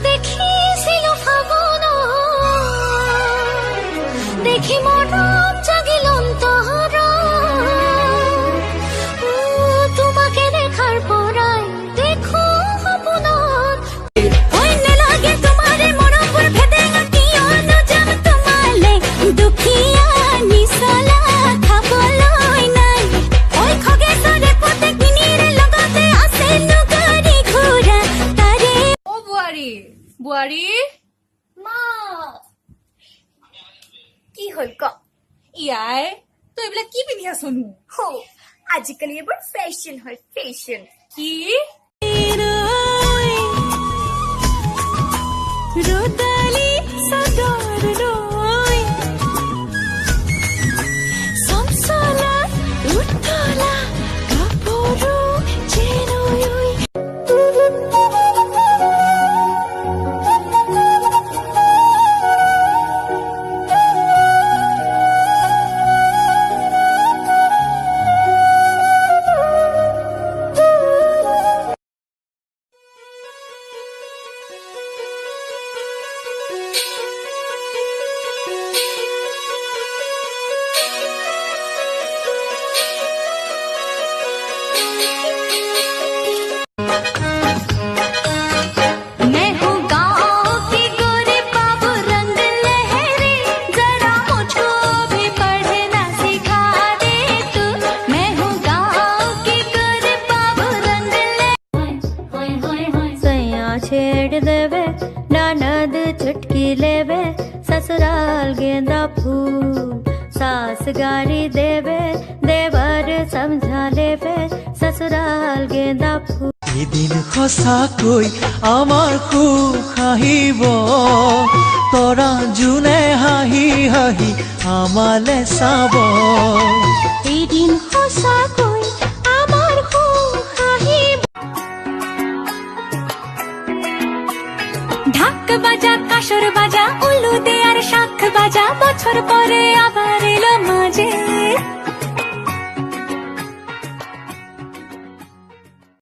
দেখিছিল ফাগুন দেখি মরম জাগিল অন্তর তোমাকে দেখার পরাই দেখো সপোনত অন্য লাগে তোমারে মৰমবোৰ ভেদে কিয় নজাম তোমালে দুখীয়া নিচলা খাবলৈ নাই ঐ খগেশ্বৰে প্ৰত্যেকদিনীৰে লগতে আছে গাড়ী ঘোঁৰা তাৰে ও বুয়ারি বুয়ারি মা কি হল ক ইয়াই তো এইবিলাক কি পিন্ধি আছনো হো আজিকালি এবার ফ্যাশন হয় ফ্যাশন কি রোদালি সাদর রই সমসলা উঠলা কাপড় চেনই छेड़ देवे ननद चुटकी लेवे ससुराल गेंदा फूल सास गारी देवे देवर समझा लेवे ससुराल गेंदा फूल এদিন সঁচাকৈ আমাৰ সুখ আহিব তৰা জোনে হাঁহি হাঁহি আমালে চাব এদিন সঁচাকৈ আমাৰ সুখ আহিব ঢাক বাজা কাসর বাজা উলু দে আর শাখ বাজা বছর পরে আবার এলো মাঝে